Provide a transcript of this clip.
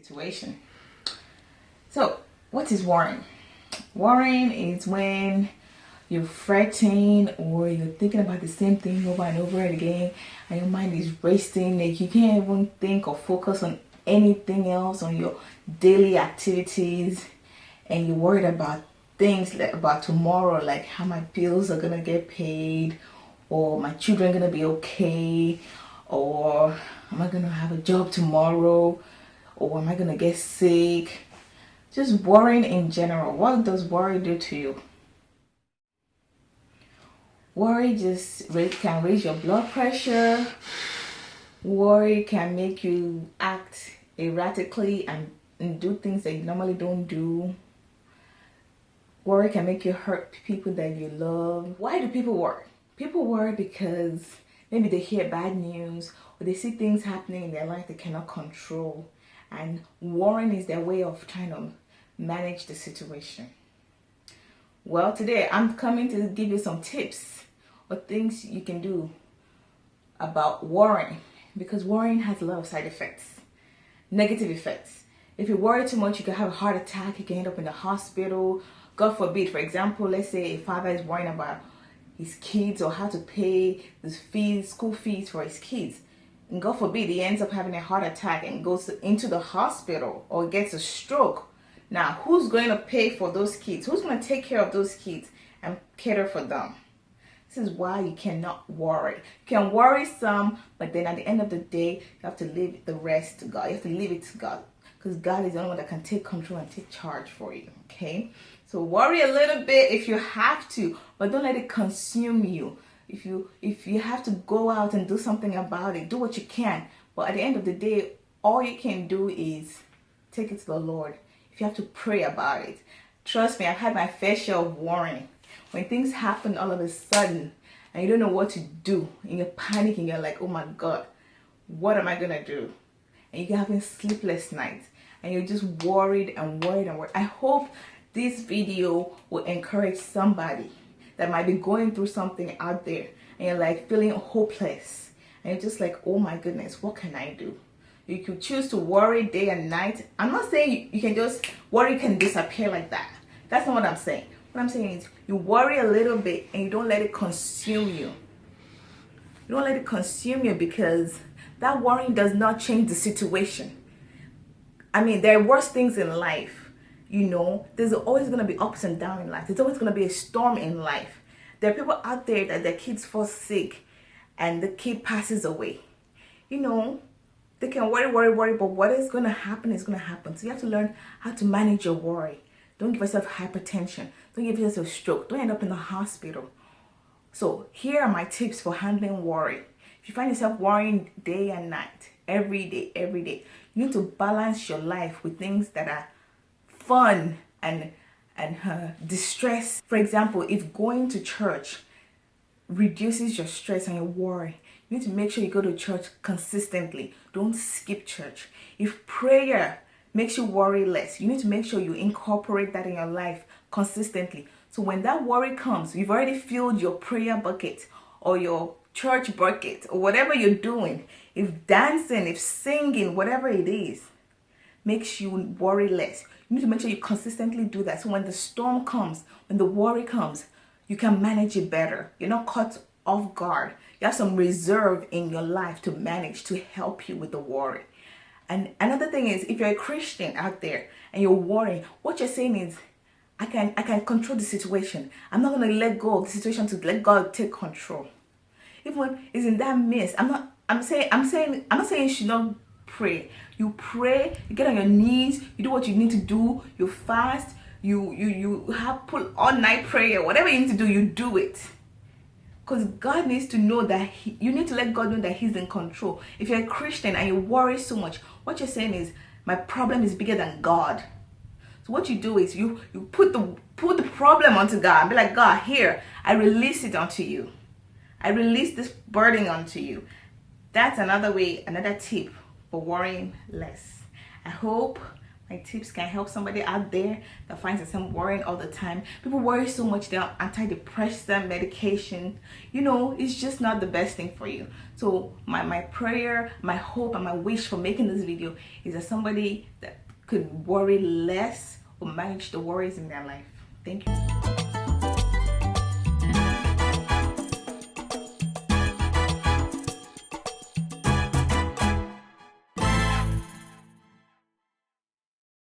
situation. So, what is worrying? Worrying is when you're fretting or you're thinking about the same thing over and over again, and your mind is racing, like you can't even think or focus on anything else, on your daily activities, and you're worried about things like about tomorrow, like how my bills are gonna get paid, or my children gonna be okay, or am I gonna have a job tomorrow, or am I gonna get sick? Just worrying in general. What does worry do to you? Worry just can raise your blood pressure. Worry can make you act erratically and do things that you normally don't do. Worry can make you hurt people that you love. Why do people worry? People worry because maybe they hear bad news or they see things happening in their life they cannot control. And worrying is their way of trying to manage the situation. Well, today I'm coming to give you some tips or things you can do about worrying, because worrying has a lot of side effects, negative effects. If you worry too much, you can have a heart attack, you can end up in the hospital. God forbid, for example, let's say a father is worrying about his kids or how to pay the school fees for his kids. And God forbid, he ends up having a heart attack and goes into the hospital or gets a stroke. Now, who's going to pay for those kids? Who's going to take care of those kids and cater for them? This is why you cannot worry. You can worry some, but then at the end of the day, you have to leave the rest to God. You have to leave it to God, because God is the only one that can take control and take charge for you, okay? So worry a little bit if you have to, but don't let it consume you. If you have to go out and do something about it, do what you can. But at the end of the day, all you can do is take it to the Lord. If you have to pray about it. Trust me, I've had my fair share of worrying. When things happen all of a sudden and you don't know what to do and you're panicking, you're like, oh my God, what am I going to do? And you're having sleepless nights and you're just worried and worried and worried. I hope this video will encourage somebody that might be going through something out there and you're like feeling hopeless. And you're just like, oh my goodness, what can I do? You could choose to worry day and night. I'm not saying you can just worry can disappear like that. That's not what I'm saying. What I'm saying is you worry a little bit and you don't let it consume you. You don't let it consume you, because that worrying does not change the situation. I mean, there are worse things in life. You know, there's always going to be ups and downs in life. There's always going to be a storm in life. There are people out there that their kids fall sick and the kid passes away. You know, they can worry, but what is going to happen is going to happen. So you have to learn how to manage your worry. Don't give yourself hypertension. Don't give yourself a stroke. Don't end up in the hospital. So here are my tips for handling worry. If you find yourself worrying day and night, every day, you need to balance your life with things that are fun and distress. For example, if going to church reduces your stress and your worry, you need to make sure you go to church consistently. Don't skip church. If prayer makes you worry less, you need to make sure you incorporate that in your life consistently. So when that worry comes, you've already filled your prayer bucket or your church bucket or whatever you're doing. If dancing, if singing, whatever it is, makes you worry less, you need to make sure you consistently do that. So when the storm comes, when the worry comes, you can manage it better. You're not caught off guard. You have some reserve in your life to manage, to help you with the worry. And another thing is, if you're a Christian out there and you're worrying, what you're saying is, I can control the situation. I'm not going to let go of the situation to let God take control. Even when it's in that midst, I'm not saying you should not pray. You pray, you get on your knees, you do what you need to do, you fast, you have put all night prayer, whatever you need to do, you do it. Because God needs to know that you need to let God know that He's in control. If you're a Christian and you worry so much, what you're saying is, my problem is bigger than God. So what you do is you put the problem onto God and be like, God, here, I release it onto you. I release this burden onto you. That's another way, another tip for worrying less. I hope my tips can help somebody out there that finds themselves worrying all the time. People worry so much, they're on antidepressant medication. You know, it's just not the best thing for you. So my prayer, my hope, and my wish for making this video is that somebody that could worry less or manage the worries in their life. Thank you.